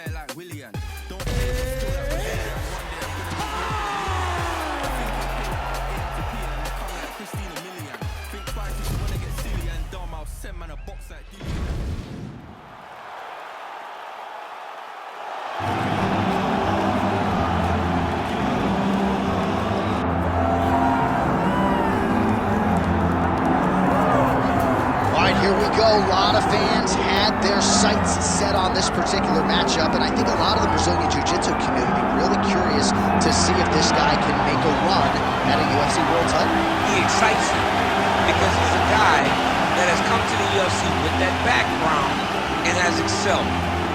playing like Willian. Don't play it still like Willian. One day I'm gonna be ripping it. I think it's paid, I aim to peel and I come like Christina Milian. Think twice if you wanna get silly and dumb, I'll send man a box like D. Here we go. A lot of fans had their sights set on this particular matchup, and I think a lot of the Brazilian Jiu-Jitsu community really curious to see if this guy can make a run at a UFC World title. He excites me because he's a guy that has come to the UFC with that background and has excelled.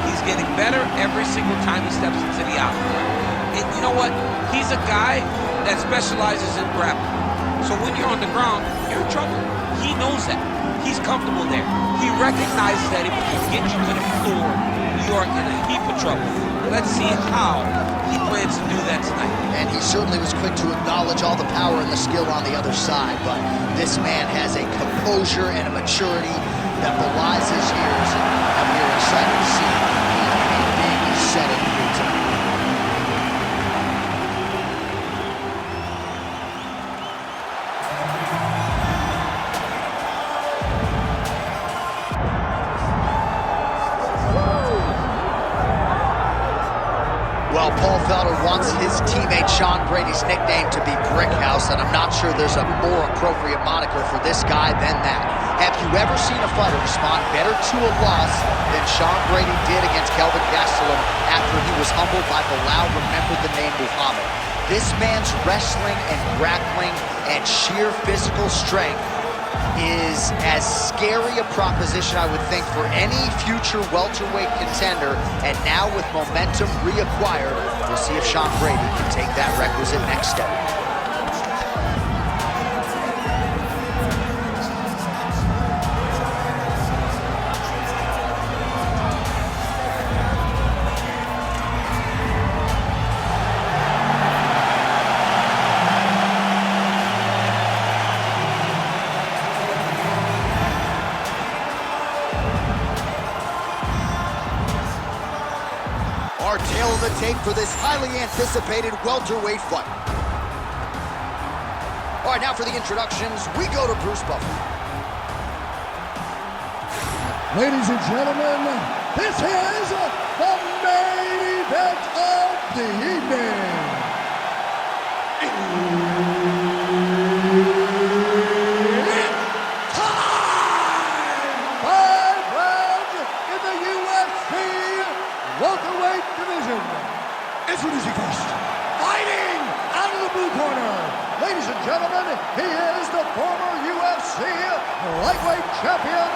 He's getting better every single time he steps into the octagon. And you know what? He's a guy that specializes in grappling. So when you're on the ground, you're in trouble. He knows that. He's comfortable there. He recognizes that if he can get you to the floor, you are in a heap of trouble. Let's see how he plans to do that tonight. And he certainly was quick to acknowledge all the power and the skill on the other side, but this man has a composure and a maturity that belies his years, and we are excited to see a big setting here tonight. Well, Paul Felder wants his teammate Sean Brady's nickname to be Brickhouse, and I'm not sure there's a more appropriate moniker for this guy than that. Have you ever seen a fighter respond better to a loss than Sean Brady did against Kelvin Gastelum after he was humbled by Bilal remembered the name Muhammad? This man's wrestling and grappling and sheer physical strength is as scary a proposition, I would think, for any future welterweight contender. And now with momentum reacquired, we'll see if Sean Brady can take that requisite next step. Our tail of the tape for this highly anticipated welterweight fight. All right, now for the introductions, we go to Bruce Buffer. Ladies and gentlemen, this is the main event of the evening. Welterweight division. Introducing first, fighting out of the blue corner. Ladies and gentlemen, he is the former UFC lightweight champion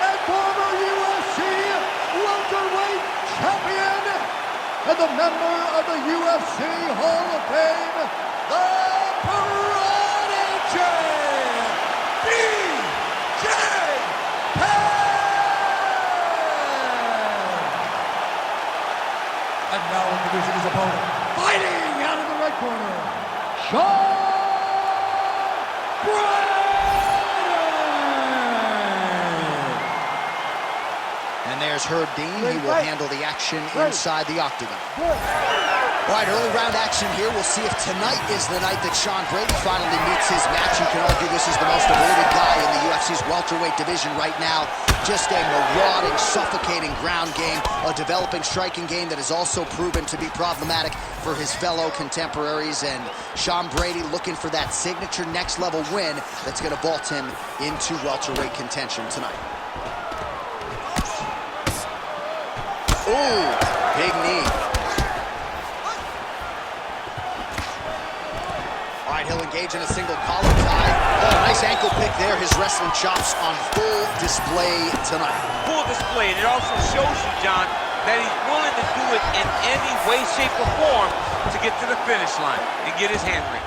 and former UFC welterweight champion and the member of the UFC Hall of Fame, the Prodigy, BJ Penn. And now introducing his opponent, fighting out of the right corner, Sean Brady! And there's Herb Dean. He will handle the action inside the octagon. All right, early round action here. We'll see if tonight is the night that Sean Brady finally meets his match. You can argue this is the most avoided guy in the UFC's welterweight division right now. Just a marauding, suffocating ground game, a developing striking game that has also proven to be problematic for his fellow contemporaries. And Sean Brady looking for that signature next-level win that's going to vault him into welterweight contention tonight. Ooh, big knee. All right, he'll engage in a single collar tie. Oh, nice ankle pick there. His wrestling chops on full display tonight. Full display, and it also shows you, John, that he's willing to do it in any way, shape, or form to get to the finish line and get his hand ring.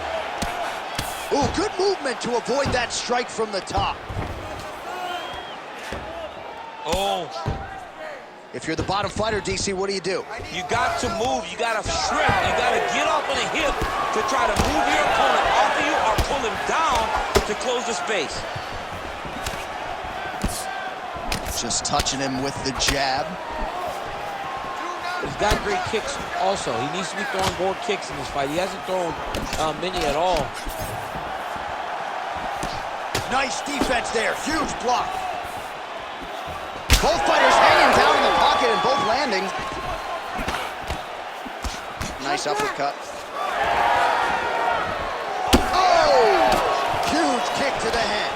Ooh, good movement to avoid that strike from the top. Oh. If you're the bottom fighter, DC, what do? You got to move. You got to shrimp. You got to get off on the hip to try to move your opponent off of you or pull him down to close the space. Just touching him with the jab. He's got great kicks also. He needs to be throwing more kicks in this fight. He hasn't thrown many at all. Nice defense there. Huge block. Both fighters hanging down in the pocket and both landing. Nice uppercut. Oh! Huge kick to the head.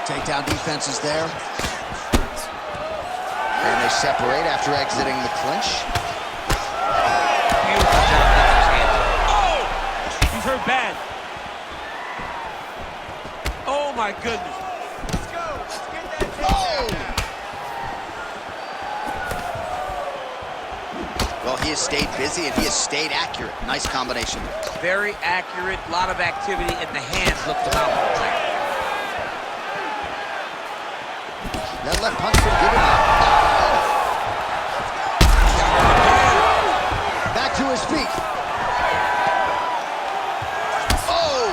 Takedown defense is there. And they separate after exiting the clinch. Beautiful job with his hands. Oh! He's hurt bad. Oh my goodness. Let's go. Let's get that Oh! Well, he has stayed busy and he has stayed accurate. Nice combination. Very accurate, a lot of activity, and the hands look phenomenal. That left punch from giving up. Back to his feet. Oh!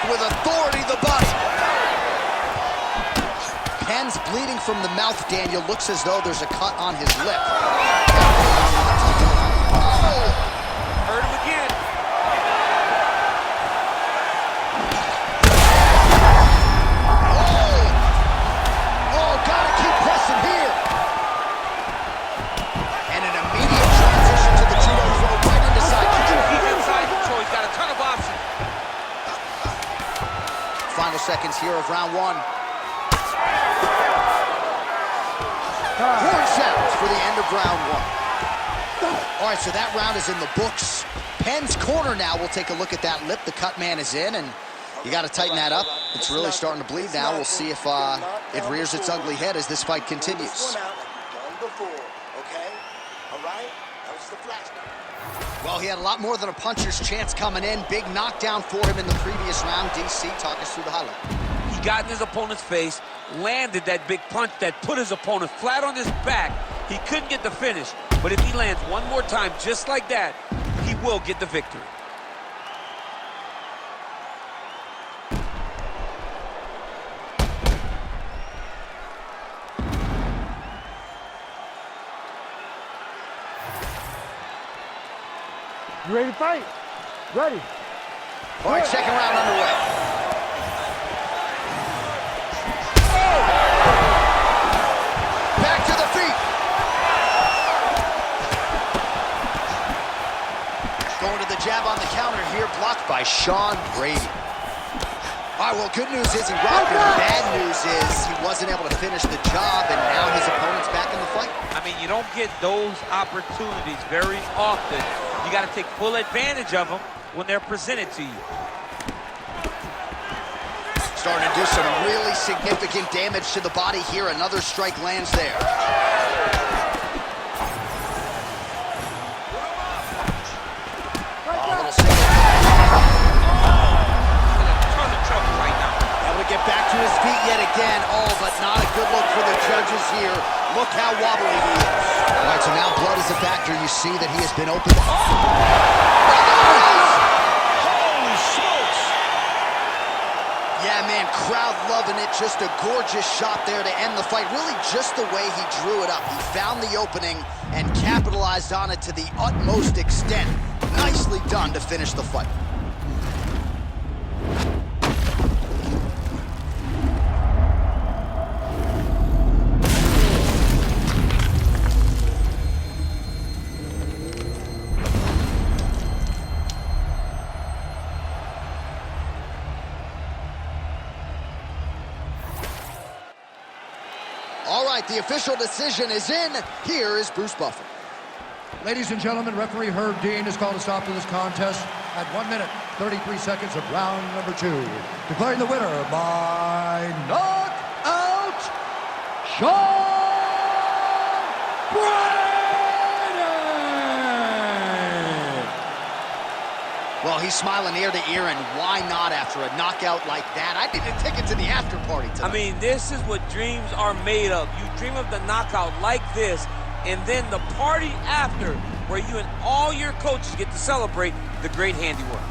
With authority, the body. Penn's bleeding from the mouth, Daniel. Looks as though there's a cut on his lip. Oh! Hurt him again. Oh, gotta keep pressing here. And an immediate transition to the judo throw right into side control. He's inside control. He's got a ton of options. Final seconds here of round one. Horn sounds for the end of round one. All right, so that round is in the books. Penn's corner now. We'll take a look at that lip. The cut man is in, and you got to tighten that up. It's really starting to bleed now. We'll see if it rears its ugly head as this fight continues. Well, he had a lot more than a puncher's chance coming in. Big knockdown for him in the previous round. DC, talk us through the highlight. He got in his opponent's face, landed that big punch that put his opponent flat on his back. He couldn't get the finish, but if he lands one more time just like that, he will get the victory. You ready to fight? Ready. All right, second round underway. Back to the feet. Going to the jab on the counter here, blocked by Sean Brady. All right, well, good news is he rocked him. Bad news is he wasn't able to finish the job, and now his opponent's back in the fight. I mean, you don't get those opportunities very often. You got to take full advantage of them when they're presented to you. Starting to do some really significant damage to the body here. Another strike lands there. Oh, a little single. In a ton of trouble right now. Able to get back to his feet yet again. Oh, but not a good look for the judges here. Look how wobbly he is. All right, so now blood is a factor. You see that he has been opened. Holy smokes! Yeah, man, crowd loving it. Just a gorgeous shot there to end the fight. Really just the way he drew it up. He found the opening and capitalized on it to the utmost extent. Nicely done to finish the fight. All right, the official decision is in. Here is Bruce Buffer. Ladies and gentlemen, referee Herb Dean has called a stop to this contest at 1 minute, 33 seconds of round number 2. Declaring the winner by knockout, Sean Brady! Well, he's smiling ear to ear, and why not after a knockout like that? I need a ticket to the after party tonight. I mean, this is what dreams are made of. You dream of the knockout like this, and then the party after, where you and all your coaches get to celebrate the great handiwork.